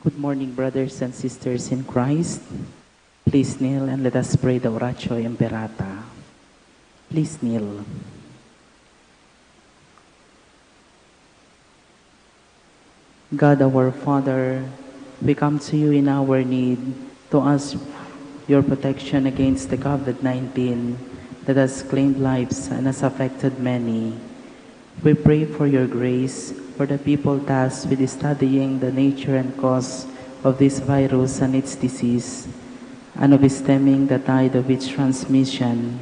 Good morning, brothers and sisters in Christ. Please kneel and let us pray the Oratio Imperata. Please kneel. God our Father, we come to you in our need to ask your protection against the COVID-19 that has claimed lives and has affected many. We pray for your grace for the people tasked with studying the nature and cause of this virus and its disease, and of stemming the tide of its transmission.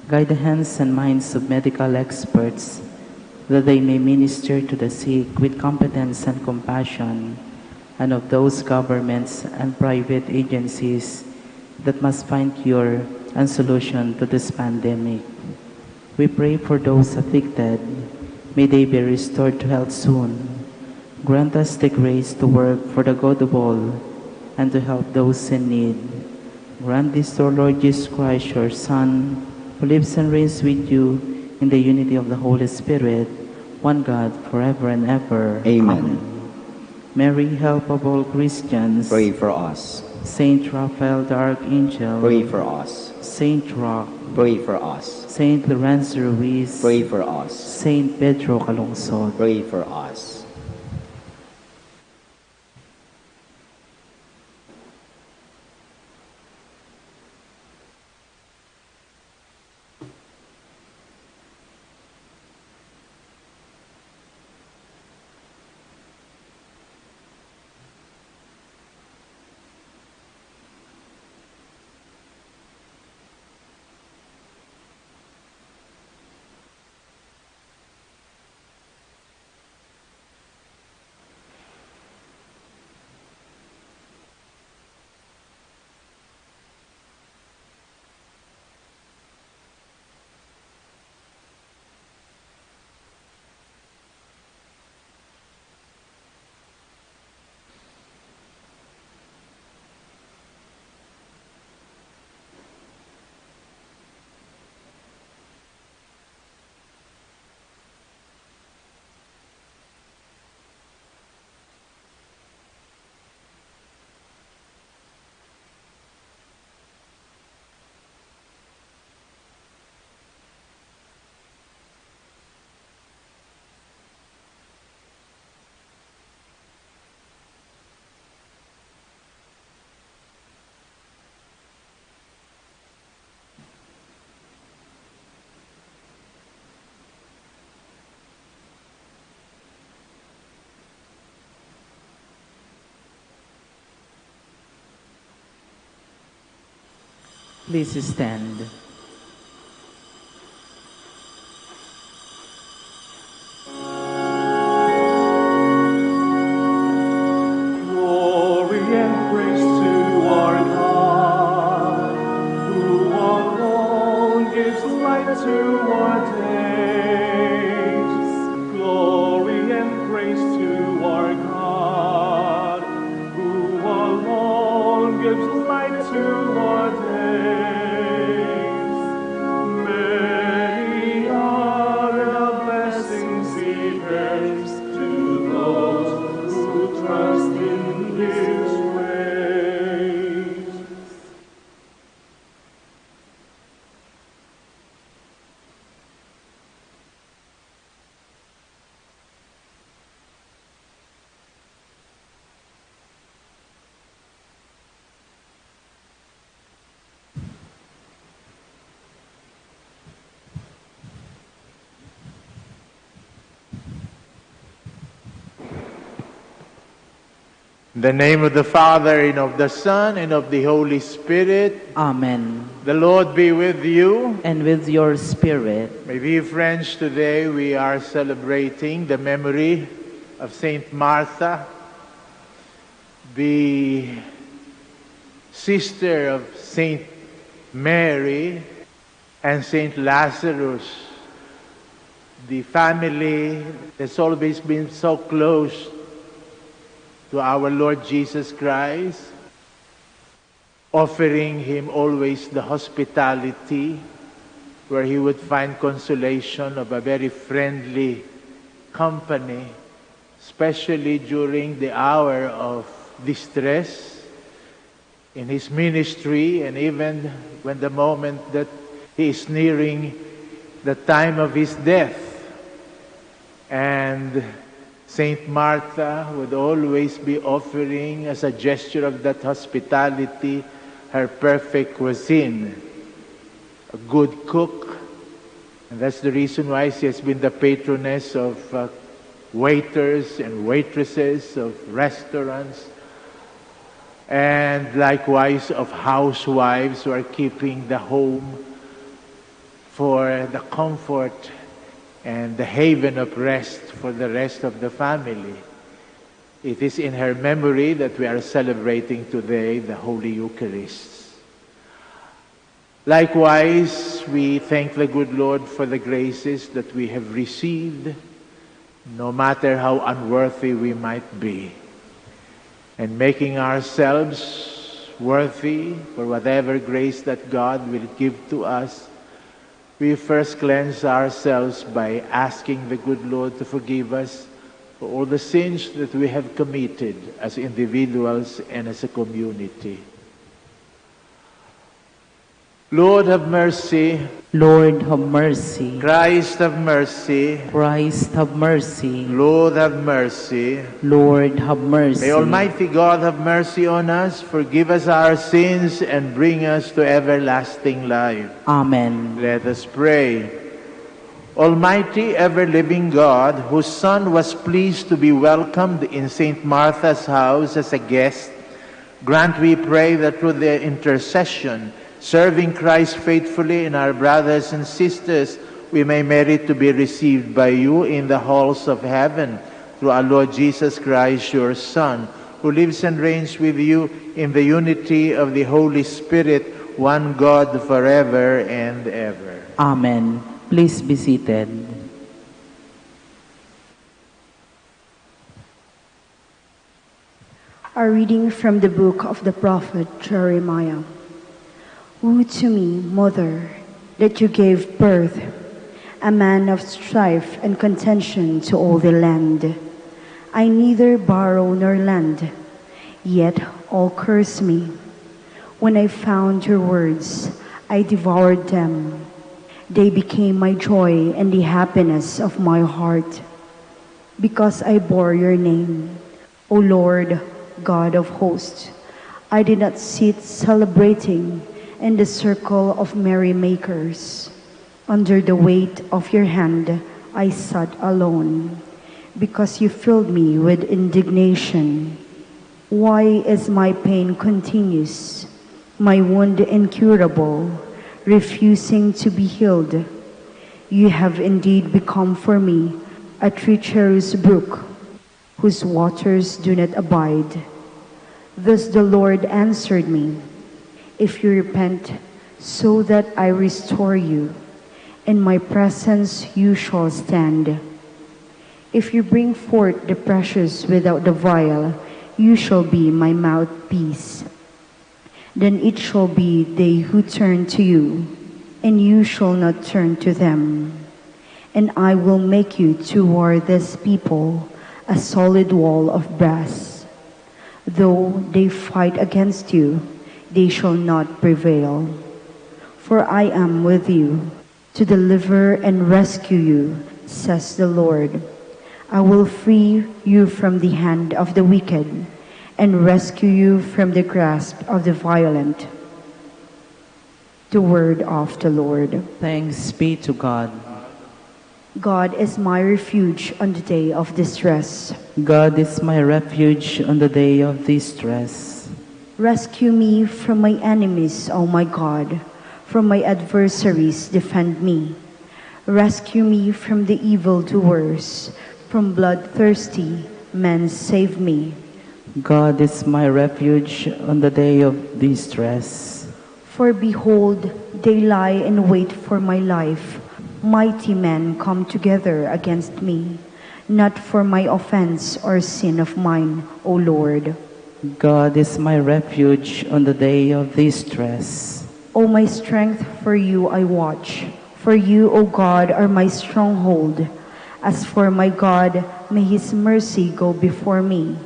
Guide the hands and minds of medical experts that they may minister to the sick with competence and compassion, and of those governments and private agencies that must find cure and solution to this pandemic. We pray for those afflicted. May they be restored to health soon. Grant us the grace to work for the good of all and to help those in need. Grant this to our Lord Jesus Christ, your Son, who lives and reigns with you in the unity of the Holy Spirit, one God, forever and ever. Amen. Mary, help of all Christians. Pray for us. Saint Raphael the Archangel. Pray for us. Saint Roch. Pray for us. Saint Lorenzo Ruiz. Pray for us. Saint Pedro Calungsod. Pray for us. Please stand. Glory and praise to our God, who alone gives light to our days. Glory and praise to our God, who alone gives light to our days. Many are the blessings He bears to those who trust in His ways. In the name of the Father, and of the Son, and of the Holy Spirit. Amen. The Lord be with you. And with your spirit. My dear friends, today we are celebrating the memory of Saint Martha, the sister of Saint Mary and Saint Lazarus, the family that's always been so close to our Lord Jesus Christ, offering Him always the hospitality where He would find consolation of a very friendly company, especially during the hour of distress in his ministry, and even when the moment that he is nearing the time of his death. And Saint Martha would always be offering, as a gesture of that hospitality, her perfect cuisine, a good cook. And that's the reason why she has been the patroness of waiters and waitresses, of restaurants, and likewise of housewives who are keeping the home for the comfort and the haven of rest for the rest of the family. It is in her memory that we are celebrating today the Holy Eucharist. Likewise, we thank the good Lord for the graces that we have received, no matter how unworthy we might be, and making ourselves worthy for whatever grace that God will give to us. We first cleanse ourselves by asking the good Lord to forgive us for all the sins that we have committed as individuals and as a community. Lord, have mercy. Lord, have mercy. Christ, have mercy. Christ, have mercy. Lord, have mercy. Lord, have mercy. May Almighty God have mercy on us, forgive us our sins, and bring us to everlasting life. Amen. Let us pray. Almighty, ever-living God, whose Son was pleased to be welcomed in St. Martha's house as a guest, grant, we pray, that through their intercession, serving Christ faithfully in our brothers and sisters, we may merit to be received by you in the halls of heaven, through our Lord Jesus Christ, your Son, who lives and reigns with you in the unity of the Holy Spirit, one God, forever and ever. Amen. Please be seated. A reading from the book of the prophet Jeremiah. Woe to me, mother, that you gave birth, a man of strife and contention to all the land. I neither borrow nor lend, yet all curse me. When I found your words, I devoured them. They became my joy and the happiness of my heart, because I bore your name, O Lord, God of hosts. I did not sit celebrating in the circle of merrymakers. Under the weight of your hand, I sat alone, because you filled me with indignation. Why is my pain continuous, my wound incurable, refusing to be healed? You have indeed become for me a treacherous brook, whose waters do not abide. Thus the Lord answered me, if you repent, so that I restore you, in my presence you shall stand. If you bring forth the precious without the vile, you shall be my mouthpiece. Then it shall be they who turn to you, and you shall not turn to them. And I will make you toward this people a solid wall of brass. Though they fight against you, they shall not prevail. For I am with you to deliver and rescue you, says the Lord. I will free you from the hand of the wicked and rescue you from the grasp of the violent. The word of the Lord. Thanks be to God. God is my refuge on the day of distress. God is my refuge on the day of distress. Rescue me from my enemies, O my God. From my adversaries, defend me. Rescue me from the evildoers. From bloodthirsty men, save me. God is my refuge on the day of distress. For behold, they lie in wait for my life. Mighty men come together against me, not for my offense or sin of mine, O Lord. God is my refuge on the day of distress. O my strength, for you I watch. For you, O God, are my stronghold. As for my God, may his mercy go before me.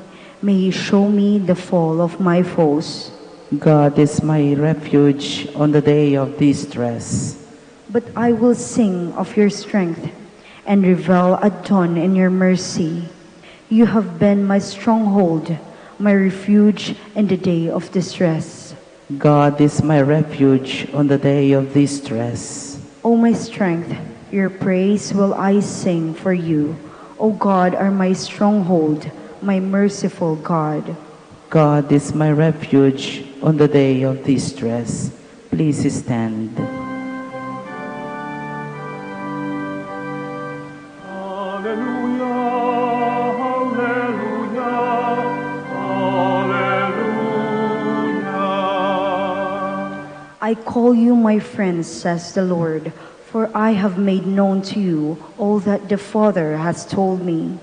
May He show me the fall of my foes. God is my refuge on the day of distress. But I will sing of your strength and revel at dawn in your mercy. You have been my stronghold, my refuge in the day of distress. God is my refuge on the day of distress. O my strength, your praise will I sing for you. O God, are my stronghold, my merciful God. God is my refuge on the day of distress. Please stand. Hallelujah, hallelujah, hallelujah. I call you my friends, says the Lord, for I have made known to you all that the Father has told me.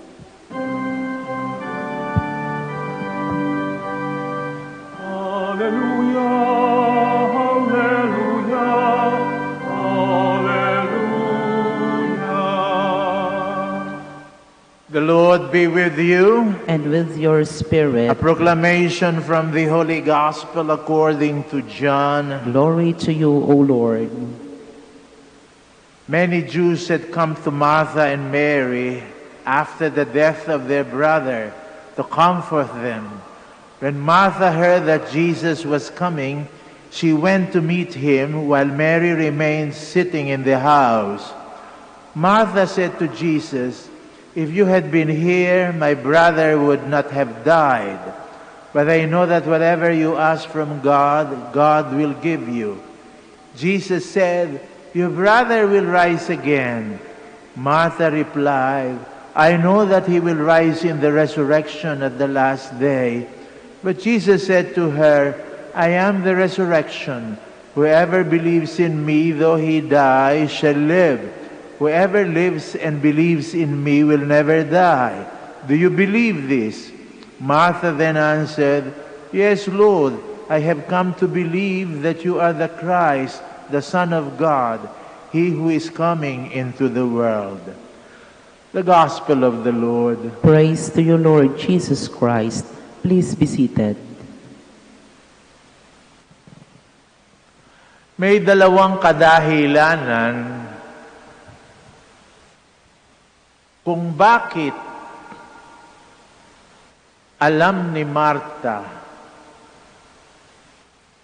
Hallelujah, hallelujah, hallelujah. The Lord be with you. And with your A spirit, proclamation from the Holy Gospel according to John. glory to you, O Lord. Many Jews had come to Martha and Mary after the death of their brother to comfort them. When Martha heard that Jesus was coming, she went to meet him while Mary remained sitting in the house. Martha said to Jesus, "If you had been here, my brother would not have died. But I know that whatever you ask from God, God will give you." Jesus said, "Your brother will rise again." Martha replied, "I know that he will rise in the resurrection at the last day." But Jesus said to her, "I am the resurrection. Whoever believes in me, though he die, shall live. Whoever lives and believes in me will never die. Do you believe this?" Martha then answered, "Yes, Lord, I have come to believe that you are the Christ, the Son of God, he who is coming into the world." The Gospel of the Lord. Praise to you, Lord Jesus Christ. Please be seated. May dalawang kadahilanan kung bakit alam ni Marta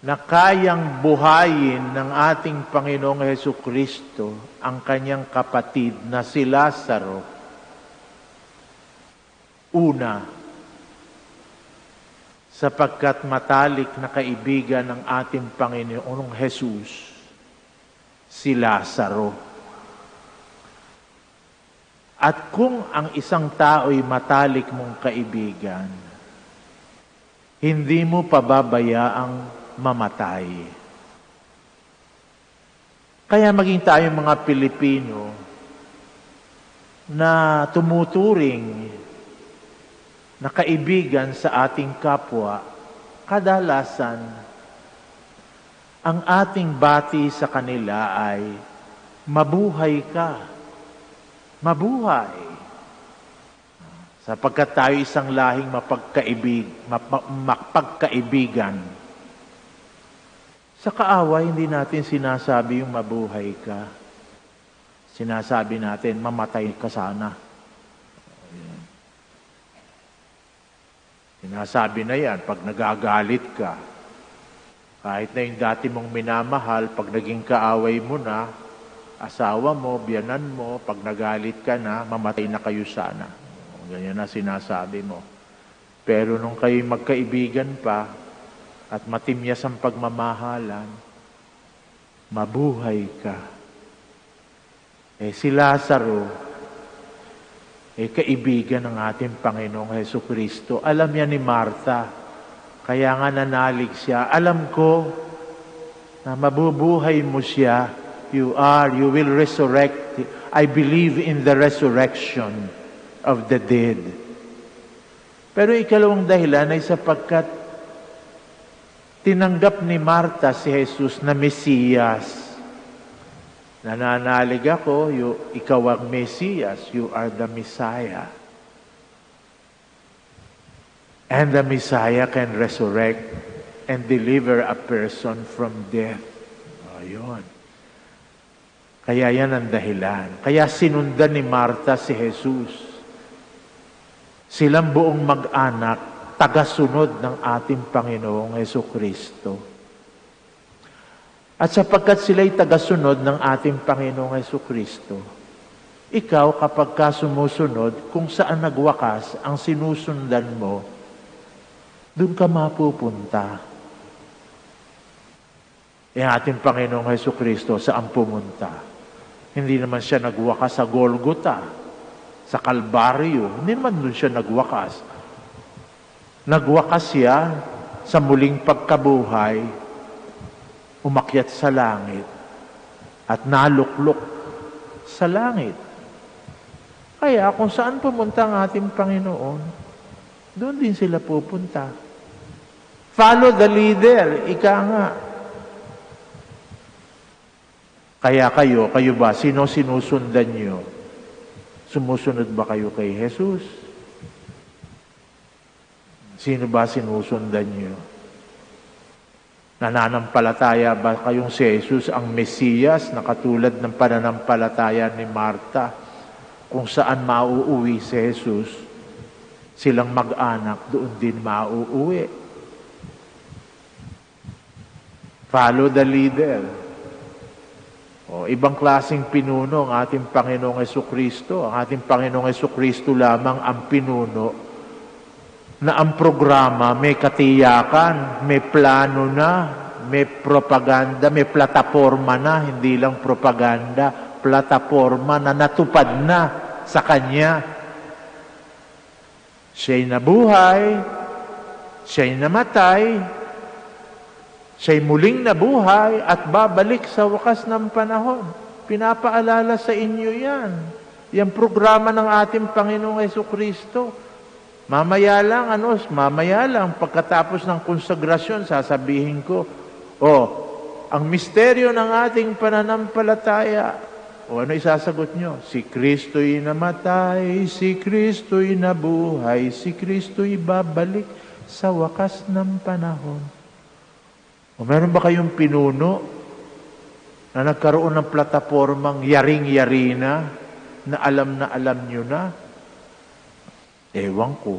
na kayang buhayin ng ating Panginoong Hesukristo ang kanyang kapatid na si Lazaro. Una, sapagkat matalik na kaibigan ng ating Panginoong Jesus, si Lazaro. At kung ang isang tao'y matalik mong kaibigan, hindi mo pababayaang mamatay. Kaya maging tayo mga Pilipino na tumuturing na kaibigan sa ating kapwa, kadalasan, ang ating bati sa kanila ay, mabuhay ka. Mabuhay. Sapagkat tayo isang lahing mapagkaibigan. Sa kaaway, hindi natin sinasabi yung mabuhay ka. Sinasabi natin, mamatay ka sana. Sinasabi na yan, pag nagagalit ka, kahit na yung dati mong minamahal, pag naging kaaway mo na, asawa mo, biyanan mo, pag nagalit ka na, mamatay na kayo sana. Ganyan na sinasabi mo. Pero nung kayo magkaibigan pa, at matimyas ang pagmamahalan, mabuhay ka. Si Lazaro, kaibigan ng ating Panginoong Hesukristo. Alam yan ni Martha. Kaya nga nanalig siya. Alam ko na mabubuhay mo siya. You will resurrect. I believe in the resurrection of the dead. Pero ikalawang dahilan ay sapagkat tinanggap ni Martha si Jesus na Mesiyas. Nananalig ako, ikaw ang Mesiyas, you are the Messiah. And the Messiah can resurrect and deliver a person from death. Ayun. Kaya yan ang dahilan. Kaya sinundan ni Martha si Jesus. Silang buong mag-anak, tagasunod ng ating Panginoong Hesukristo. At sapagkat sila'y tagasunod ng ating Panginoong Hesukristo, ikaw kapag ka sumusunod, kung saan nagwakas ang sinusundan mo, doon ka mapupunta. Ang ating Panginoong Hesukristo, saan pumunta? Hindi naman siya nagwakas sa Golgota, sa Kalbaryo. Hindi naman doon siya nagwakas. Nagwakas siya sa muling pagkabuhay, umakyat sa langit, at naluklok sa langit. Kaya kung saan pumunta ang ating Panginoon, doon din sila pupunta. Follow the leader, ika nga. Kaya kayo ba, sino sinusundan nyo? Sumusunod ba kayo kay Jesus? Sino ba sinusundan nyo? Nananampalataya ba kayong si Jesus ang Mesiyas na katulad ng pananampalataya ni Martha? Kung saan mauuwi si Jesus, silang mag-anak doon din mauuwi. Follow the leader. O, ibang klaseng pinuno ang ating Panginoong Hesukristo. Ang ating Panginoong Hesukristo lamang ang pinuno na ang programa may katiyakan, may plano na, may propaganda, may plataforma na, hindi lang propaganda, plataforma na natupad na sa Kanya. Siya'y nabuhay, siya'y namatay, siya'y muling nabuhay at babalik sa wakas ng panahon. Pinapaalala sa inyo yan. Yung programa ng ating Panginoong Hesukristo. Mamaya lang, pagkatapos ng konsagrasyon, sasabihin ko, ang misteryo ng ating pananampalataya. O ano isasagot nyo? Si Kristo'y namatay, si Kristo'y nabuhay, si Kristo'y babalik sa wakas ng panahon. O meron ba kayong pinuno na nagkaroon ng platapormang yaring-yari na alam nyo na? Ewan ko.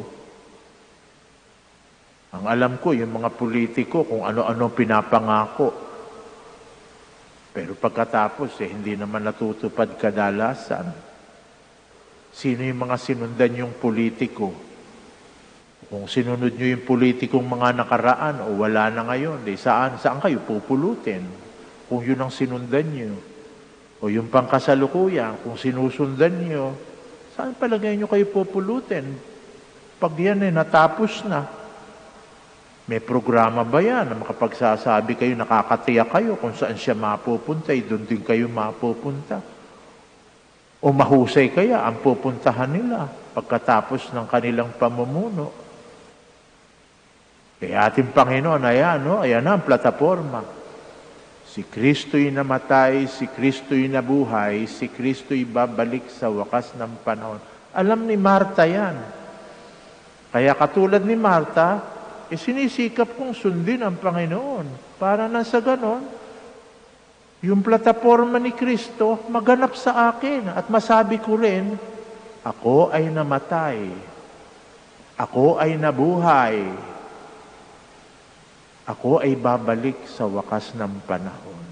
Ang alam ko, yung mga politiko, kung ano-ano pinapangako. Pero pagkatapos, hindi naman natutupad kadalasan. Sino yung mga sinundan yung politiko? Kung sinunod nyo yung politikong mga nakaraan, o wala na ngayon, saan kayo pupulutin? Kung yun ang sinundan nyo. O yung pangkasalukuyan, kung sinusundan nyo, saan palagay nyo kayo pupulutin? Pag yan natapos na. May programa ba yan na makapagsasabi kayo, nakakatiyak kayo kung saan siya mapupunta, doon din kayo mapupunta? O mahusay kaya ang pupuntahan nila pagkatapos ng kanilang pamumuno? Kaya ating Panginoon, ayan na ang plataforma. Si Kristo'y namatay, si Kristo'y nabuhay, si Kristo'y babalik sa wakas ng panahon. Alam ni Martha yan. Kaya katulad ni Martha, sinisikap kong sundin ang Panginoon para na sa ganon, yung plataforma ni Kristo maganap sa akin at masabi ko rin, ako ay namatay, ako ay nabuhay, ako ay babalik sa wakas ng panahon.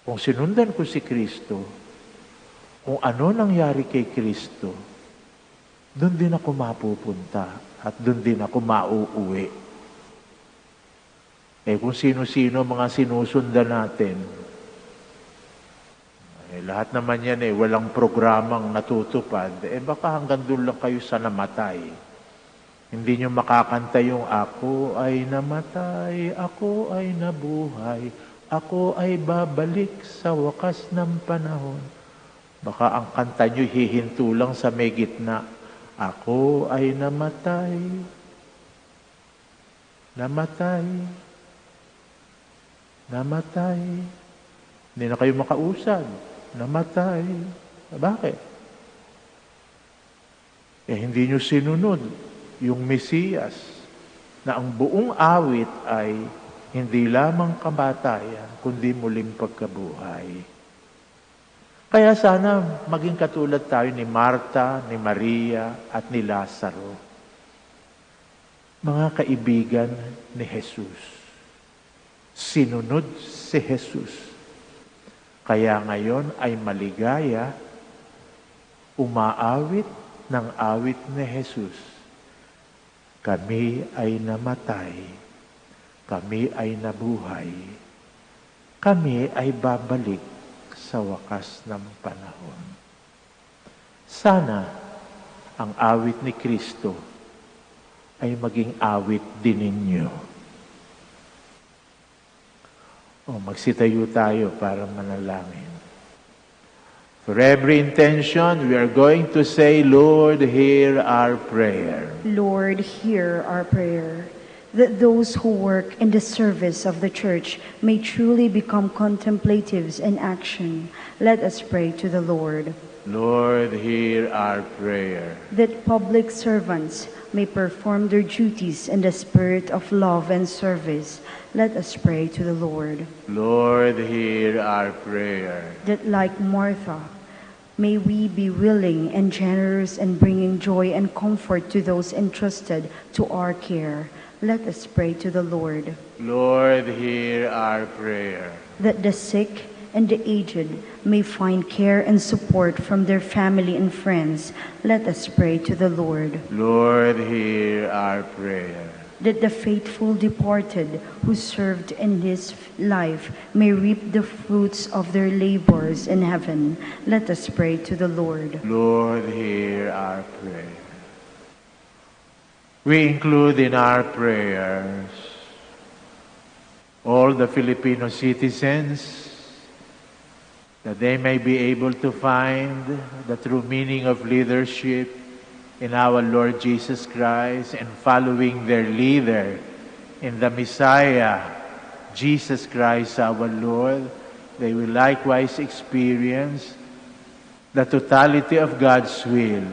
Kung sinundan ko si Kristo, kung ano nangyari kay Kristo, doon din ako mapupunta. At doon din ako mauuwi. Kung sino-sino mga sinusundan natin, lahat naman yan walang programang natutupad. Baka hanggang doon lang kayo sa namatay. Hindi nyo makakanta yung ako ay namatay, ako ay nabuhay, ako ay babalik sa wakas ng panahon. Baka ang kanta nyo hihinto lang sa may gitna. Ako ay namatay, namatay, namatay. Hindi na kayo makausad. Namatay. Bakit? Hindi nyo sinunod yung Mesiyas, na ang buong awit ay hindi lamang kamatayan, kundi muling pagkabuhay. Kaya sana maging katulad tayo ni Marta, ni Maria, at ni Lazaro. Mga kaibigan ni Jesus. Sinunod si Jesus. Kaya ngayon ay maligaya, umaawit ng awit ni Jesus. Kami ay namatay, kami ay nabuhay, kami ay babalik sa wakas ng panahon. Sana ang awit ni Kristo ay maging awit din ninyo. Magsitayo tayo para manalangin. For every intention, we are going to say, Lord, hear our prayer. Lord, hear our prayer, that those who work in the service of the church may truly become contemplatives in action. Let us pray to the Lord. Lord, hear our prayer. That public servants may perform their duties in the spirit of love and service. Let us pray to the Lord. Lord, hear our prayer. That like Martha, may we be willing and generous in bringing joy and comfort to those entrusted to our care. Let us pray to the Lord. Lord, hear our prayer. That the sick and the aged may find care and support from their family and friends. Let us pray to the Lord. Lord, hear our prayer. That the faithful departed who served in this life may reap the fruits of their labors in heaven. Let us pray to the Lord. Lord, hear our prayer. We include in our prayers all the Filipino citizens, that they may be able to find the true meaning of leadership in our Lord Jesus Christ and following their leader in the Messiah, Jesus Christ our Lord. They will likewise experience the totality of God's will,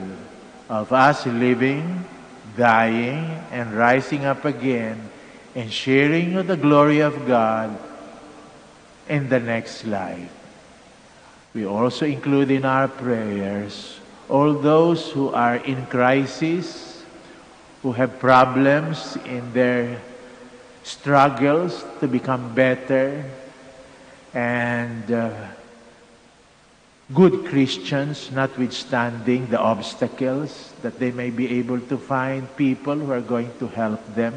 of us living, dying, and rising up again, and sharing the glory of God in the next life. We also include in our prayers all those who are in crisis, who have problems in their struggles to become better, and good Christians, notwithstanding the obstacles, that they may be able to find people who are going to help them.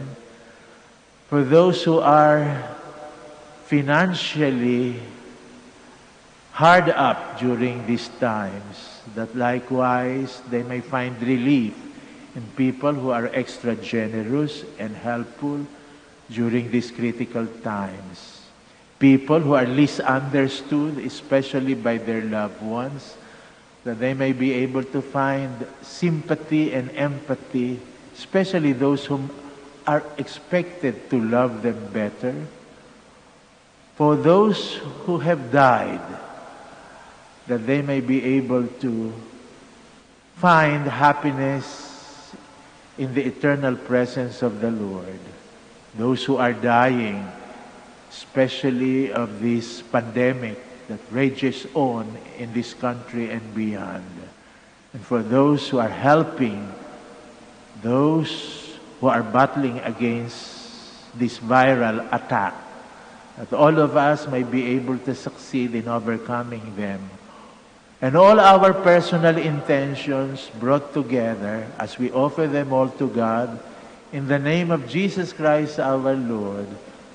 For those who are financially hard up during these times, that likewise they may find relief in people who are extra generous and helpful during these critical times. People who are least understood, especially by their loved ones, that they may be able to find sympathy and empathy, especially those whom are expected to love them better. For those who have died, that they may be able to find happiness in the eternal presence of the Lord. Those who are dying, especially of this pandemic that rages on in this country and beyond. And for those who are helping, those who are battling against this viral attack, that all of us may be able to succeed in overcoming them. And all our personal intentions brought together as we offer them all to God in the name of Jesus Christ our Lord,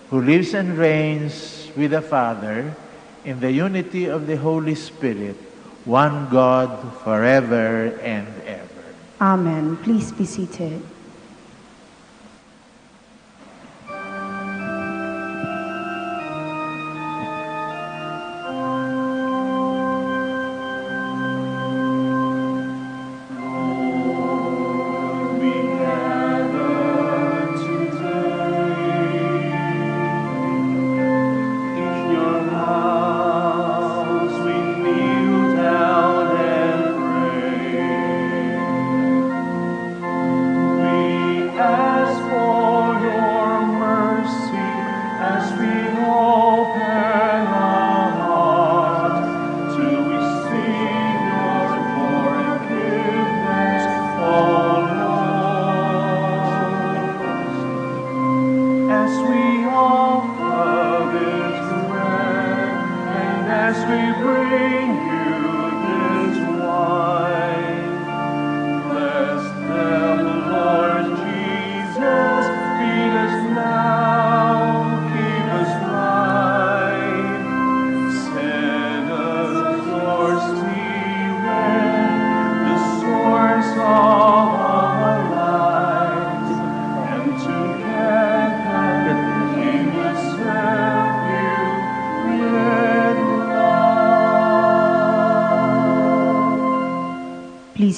who lives and reigns with the Father in the unity of the Holy Spirit, one God forever and ever. Amen. Please be seated. We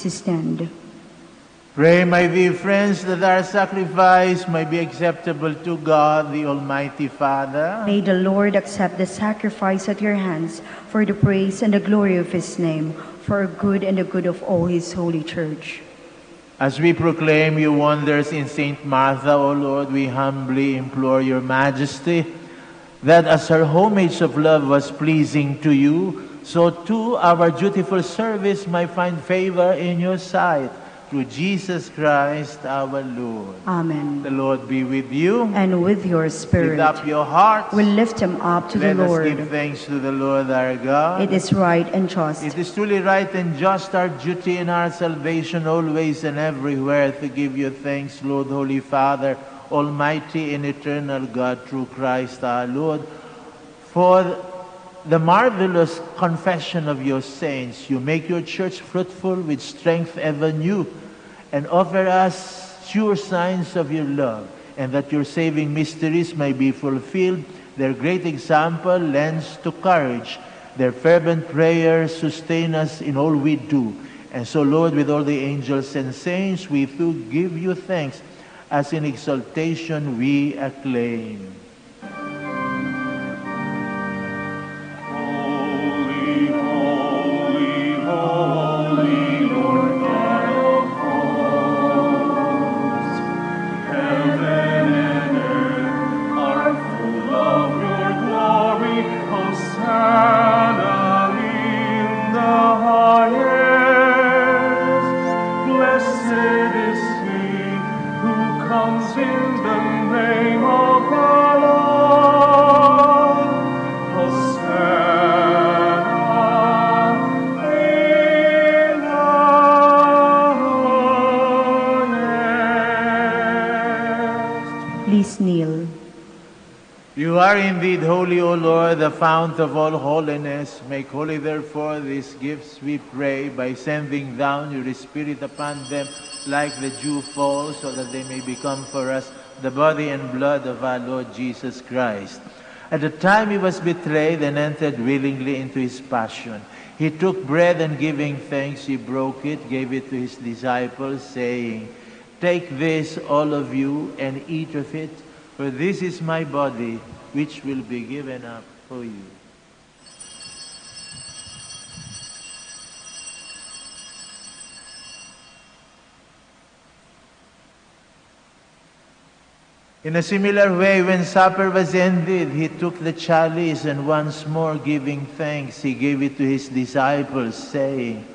Please stand. Pray, my dear friends, that our sacrifice may be acceptable to God, the Almighty Father. May the Lord accept the sacrifice at your hands for the praise and the glory of his name, for our good and the good of all his holy church. As we proclaim your wonders in Saint Martha, O Lord, we humbly implore your majesty that as her homage of love was pleasing to you, so too our dutiful service may find favor in your sight. Through Jesus Christ our Lord. Amen. The Lord be with you. And with your spirit. Lift up your hearts. We lift him up to the Lord. Let us give thanks to the Lord our God. It is right and just. It is truly right and just, our duty and our salvation, always and everywhere, to give you thanks, Lord, Holy Father, Almighty and eternal God, through Christ our Lord. For the marvelous confession of your saints, you make your church fruitful with strength ever new, and offer us sure signs of your love, and that your saving mysteries may be fulfilled. Their great example lends to courage. Their fervent prayers sustain us in all we do. And so, Lord, with all the angels and saints, we too give you thanks, as in exaltation we acclaim. Holy, holy, holy, Lord God of hosts. Heaven and earth are full of your glory. Hosanna in the highest. Blessed is he who comes in the name of the Lord. Hosanna in the highest. Please kneel. You are indeed holy, O Lord, the fount of all holiness. Make holy, therefore, these gifts, we pray, by sending down your Spirit upon them like the dew fall, so that they may become for us the body and blood of our Lord Jesus Christ. At the time he was betrayed and entered willingly into his passion, he took bread and giving thanks, he broke it, gave it to his disciples, saying, "Take this, all of you, and eat of it, for this is my body, which will be given up for you." In a similar way, when supper was ended, he took the chalice, and once more giving thanks, he gave it to his disciples, saying,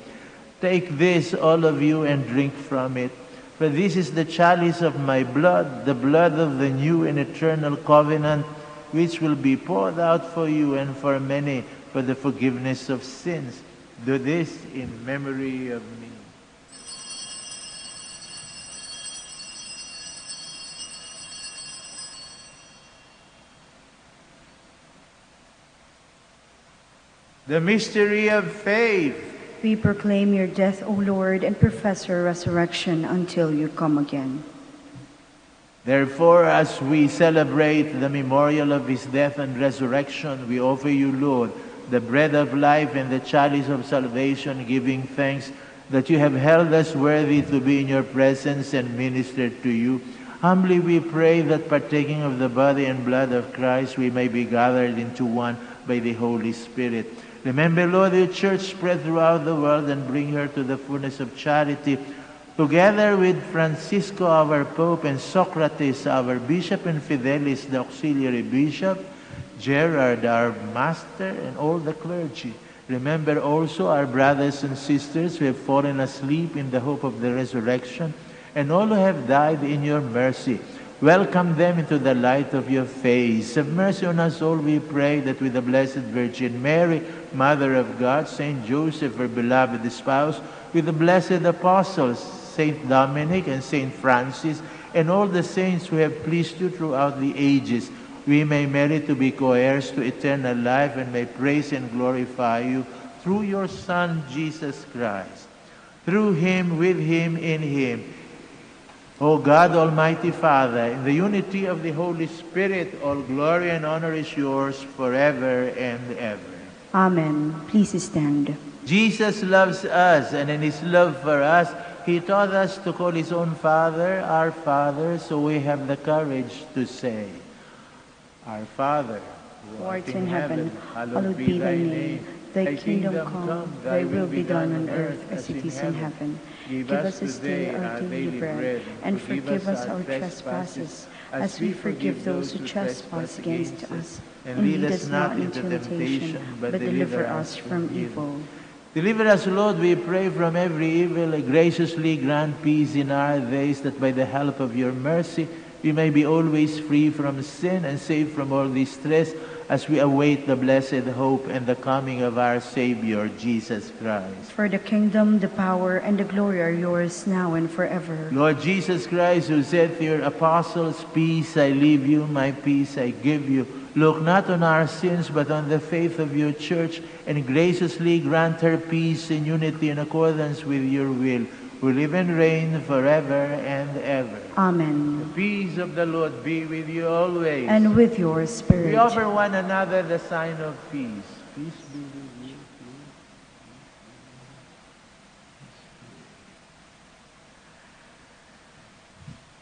"Take this, all of you, and drink from it. For this is the chalice of my blood, the blood of the new and eternal covenant, which will be poured out for you and for many for the forgiveness of sins. Do this in memory of me." The mystery of faith. We proclaim your death, O Lord, and profess your resurrection until you come again. Therefore, as we celebrate the memorial of his death and resurrection, we offer you, Lord, the bread of life and the chalice of salvation, giving thanks that you have held us worthy to be in your presence and ministered to you. Humbly we pray that, partaking of the body and blood of Christ, we may be gathered into one by the Holy Spirit. Remember, Lord, your church spread throughout the world, and bring her to the fullness of charity, together with Francisco, our Pope, and Socrates, our Bishop, and Fidelis, the auxiliary bishop, Gerard, our master, and all the clergy. Remember also our brothers and sisters who have fallen asleep in the hope of the resurrection, and all who have died in your mercy. Welcome them into the light of your face. Have mercy on us all, we pray, that with the Blessed Virgin Mary, Mother of God, Saint Joseph, her beloved spouse, with the blessed apostles, Saint Dominic and Saint Francis, and all the saints who have pleased you throughout the ages, we may merit to be co-heirs to eternal life, and may praise and glorify you through your Son, Jesus Christ. Through him, with him, in him, O God, Almighty Father, in the unity of the Holy Spirit, all glory and honor is yours forever and ever. Amen. Please stand. Jesus loves us, and in his love for us, he taught us to call his own Father our Father, so we have the courage to say, Our Father, Who art in heaven, hallowed be thy name. Thy kingdom come, thy will be done on earth as it is in heaven. Give us this day our daily bread, and forgive us our trespasses, as we forgive those who trespass against us. And lead us not into temptation, but deliver us from evil. Deliver us, Lord, we pray, from every evil, and graciously grant peace in our days, that by the help of your mercy we may be always free from sin and safe from all distress, as we await the blessed hope and the coming of our Savior, Jesus Christ. For the kingdom, the power, and the glory are yours now and forever. Lord Jesus Christ, who said to your apostles, Peace I leave you, my peace I give you, look not on our sins, but on the faith of your church, and graciously grant her peace and unity in accordance with your will, who live and reign forever and ever. Amen. The peace of the Lord be with you always. And with your spirit. We offer one another the sign of peace. Peace be with you.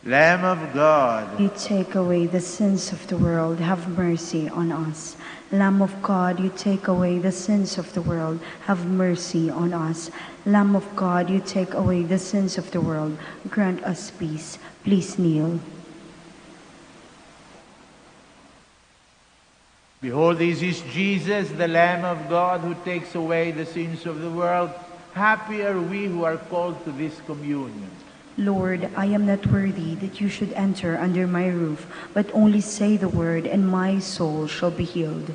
Lamb of God, You take away the sins of the world, have mercy on us. Lamb of God, you take away the sins of the world, have mercy on us. Lamb of God, you take away the sins of the world, grant us peace. Please kneel. behold, this is Jesus, the Lamb of God, who takes away the sins of the world. Happy are we who are called to this communion. Lord, I am not worthy that you should enter under my roof, but only say the word, and my soul shall be healed.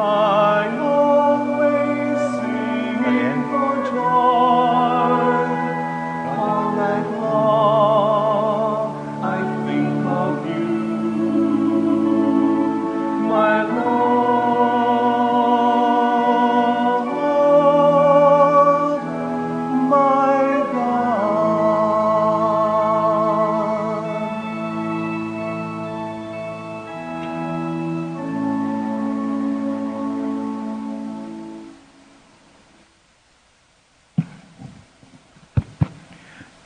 I always sing for joy. All night long I think of you, my Lord, my God.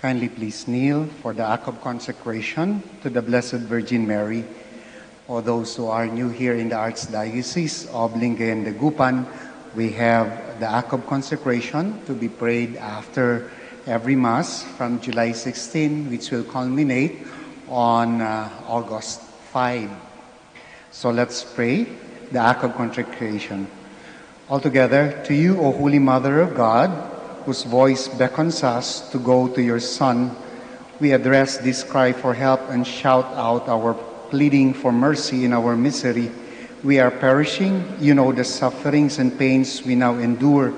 Kindly please kneel for the act of consecration to the Blessed Virgin Mary. Or those who are new here in the Archdiocese of Lingayen and Dagupan, we have the act of consecration to be prayed after every Mass from July 16, which will culminate on August 5. So let's pray the act of consecration. Altogether, to you, O Holy Mother of God, whose voice beckons us to go to your Son, we address this cry for help and shout out our pleading for mercy in our misery. We are perishing. You know the sufferings and pains we now endure.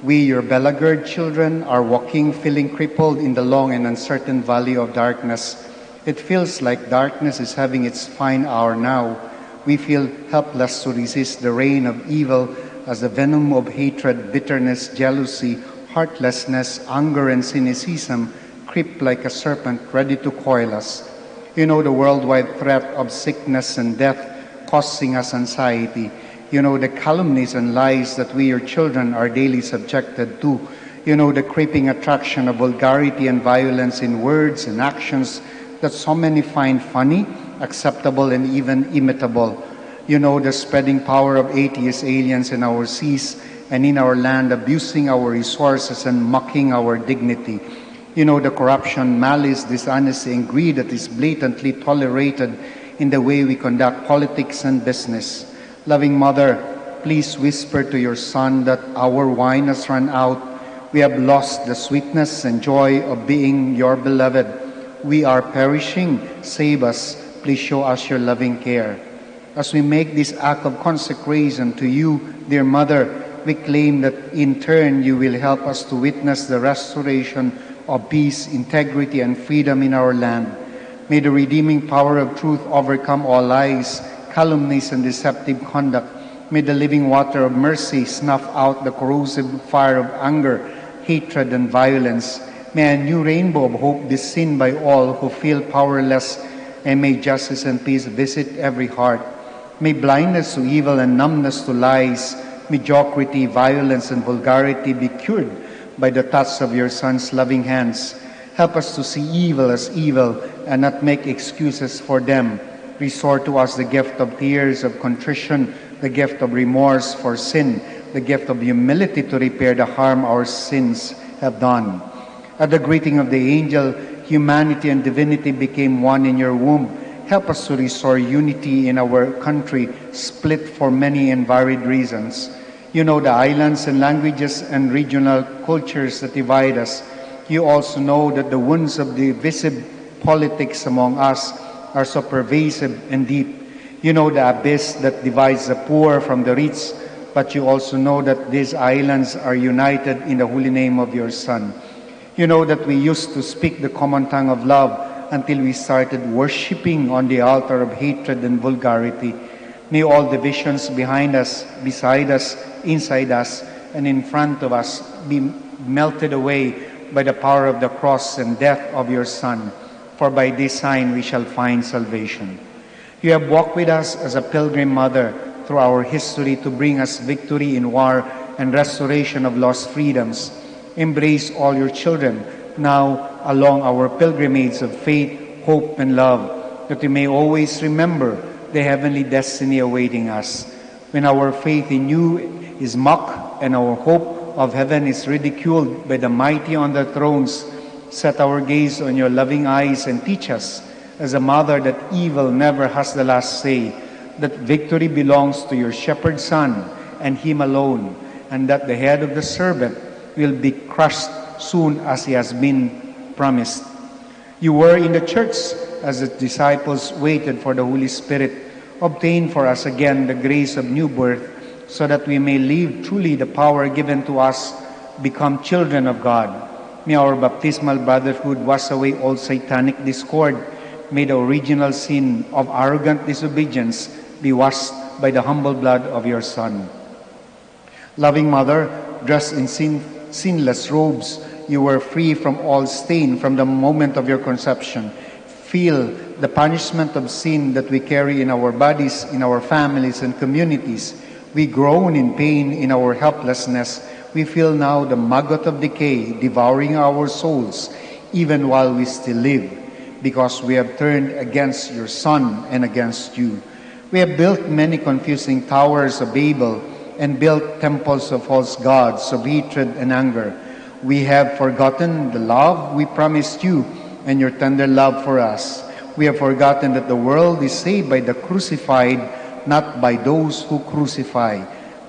We, your beleaguered children, are walking, feeling crippled in the long and uncertain valley of darkness. It feels like darkness is having its fine hour now. We feel helpless to resist the reign of evil as the venom of hatred, bitterness, jealousy, heartlessness, anger, and cynicism creep like a serpent ready to coil us. You know the worldwide threat of sickness and death causing us anxiety. You know the calumnies and lies that we, your children, are daily subjected to. You know the creeping attraction of vulgarity and violence in words and actions that so many find funny, acceptable, and even imitable. You know the spreading power of atheist aliens in our seas and in our land, abusing our resources and mocking our dignity. You know the corruption, malice, dishonesty, and greed that is blatantly tolerated in the way we conduct politics and business. Loving Mother, please whisper to your Son that our wine has run out. We have lost the sweetness and joy of being your beloved. We are perishing. Save us. Please show us your loving care. As we make this act of consecration to you, dear Mother, we claim that in turn you will help us to witness the restoration of peace, integrity, and freedom in our land. May the redeeming power of truth overcome all lies, calumnies, and deceptive conduct. May the living water of mercy snuff out the corrosive fire of anger, hatred, and violence. May a new rainbow of hope be seen by all who feel powerless, and may justice and peace visit every heart. May blindness to evil and numbness to lies, mediocrity, violence, and vulgarity be cured by the touch of your Son's loving hands. Help us to see evil as evil and not make excuses for them. Restore to us the gift of tears of contrition, the gift of remorse for sin, the gift of humility to repair the harm our sins have done. At the greeting of the angel, humanity and divinity became one in your womb. Help us to restore unity in our country, split for many and varied reasons. You know the islands and languages and regional cultures that divide us. You also know that the wounds of divisive politics among us are so pervasive and deep. You know the abyss that divides the poor from the rich, but you also know that these islands are united in the holy name of your Son. You know that we used to speak the common tongue of love until we started worshiping on the altar of hatred and vulgarity. May all divisions behind us, beside us, inside us, and in front of us be melted away by the power of the cross and death of your Son, for by this sign we shall find salvation. You have walked with us as a pilgrim mother through our history to bring us victory in war and restoration of lost freedoms. Embrace all your children now along our pilgrimage of faith, hope, and love, that we may always remember the heavenly destiny awaiting us. When our faith in you is mocked and our hope of heaven is ridiculed by the mighty on their thrones, set our gaze on your loving eyes and teach us, as a mother, that evil never has the last say, that victory belongs to your shepherd Son and him alone, and that the head of the servant will be crushed soon as he has been promised. You were in the church as the disciples waited for the Holy Spirit. Obtain for us again the grace of new birth, so that we may live truly the power given to us, become children of God. May our baptismal brotherhood wash away all satanic discord. May the original sin of arrogant disobedience be washed by the humble blood of your Son. Loving Mother, dressed in sinless robes, you were free from all stain from the moment of your conception. Feel the punishment of sin that we carry in our bodies, in our families and communities. We groan in pain in our helplessness. We feel now the maggot of decay devouring our souls, even while we still live, because we have turned against your Son and against you. We have built many confusing towers of Babel and built temples of false gods of hatred and anger. We have forgotten the love we promised you and your tender love for us. We have forgotten that the world is saved by the crucified, not by those who crucify.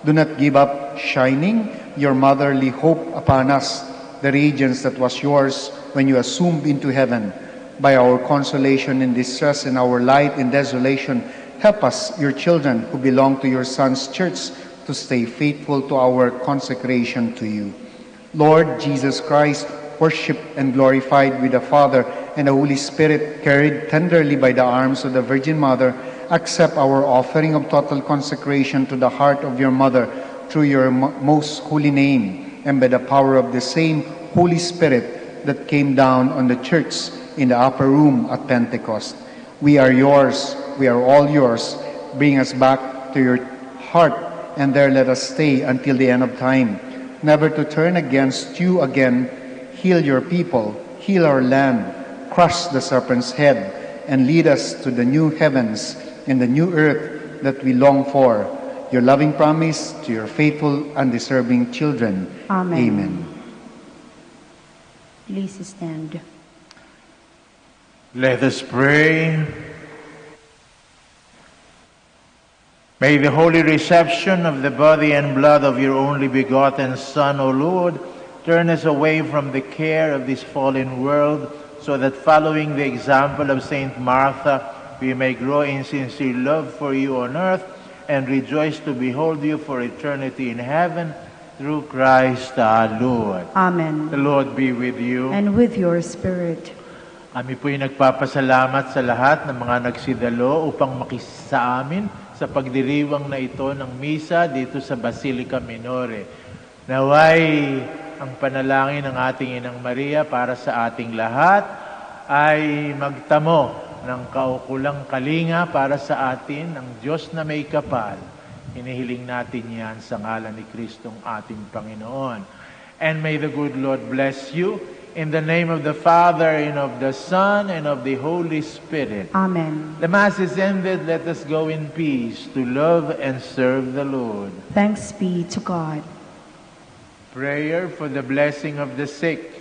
Do not give up shining your motherly hope upon us, the radiance that was yours when you assumed into heaven. By our consolation in distress and our light in desolation, help us, your children who belong to your Son's church, to stay faithful to our consecration to you. Lord Jesus Christ, worshipped and glorified with the Father and the Holy Spirit, carried tenderly by the arms of the Virgin Mother, accept our offering of total consecration to the heart of your Mother through your most holy name, and by the power of the same Holy Spirit that came down on the church in the upper room at Pentecost. We are yours, we are all yours. Bring us back to your heart, and there let us stay until the end of time, never to turn against you again. Heal your people, heal our land, crush the serpent's head, and lead us to the new heavens and the new earth that we long for. Your loving promise to your faithful and deserving children. Amen. Amen. Please stand. Let us pray. May the holy reception of the body and blood of your only begotten Son, O Lord, turn us away from the care of this fallen world, so that following the example of Saint Martha, we may grow in sincere love for you on earth and rejoice to behold you for eternity in heaven, through Christ our Lord. Amen. The Lord be with you. And with your spirit. Kami po'y nagpapasalamat sa lahat ng mga nagsidalo upang makisa amin sa pagdiriwang na ito ng misa dito sa Basilica Minore. Naway ang panalangin ng ating Inang Maria para sa ating lahat ay magtamo ng kaukulang kalinga para sa atin ng Diyos na may kapal. Hinihiling natin yan sa ngalan ni Kristong ating Panginoon. And may the good Lord bless you in the name of the Father, and of the Son, and of the Holy Spirit. Amen. The Mass is ended. Let us go in peace to love and serve the Lord. Thanks be to God. Prayer for the blessing of the sick.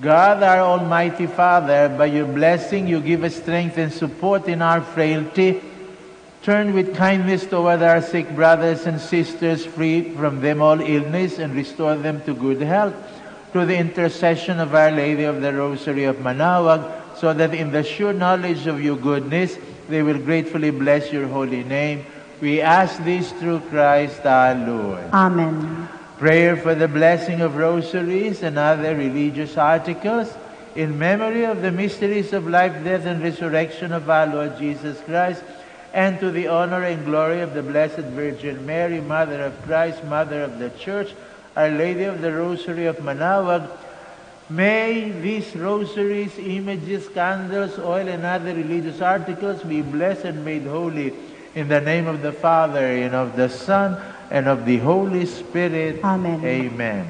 God, our Almighty Father, by your blessing you give us strength and support in our frailty. Turn with kindness toward our sick brothers and sisters, free from them all illness, and restore them to good health, through the intercession of Our Lady of the Rosary of Manaoag, so that in the sure knowledge of your goodness, they will gratefully bless your holy name. We ask this through Christ our Lord. Amen. Prayer for the blessing of rosaries and other religious articles in memory of the mysteries of life, death, and resurrection of our Lord Jesus Christ, and to the honor and glory of the Blessed Virgin Mary, Mother of Christ, Mother of the Church, Our Lady of the Rosary of Manaoag. May these rosaries, images, candles, oil, and other religious articles be blessed and made holy in the name of the Father, and of the Son, and of the Holy Spirit. Amen. Amen.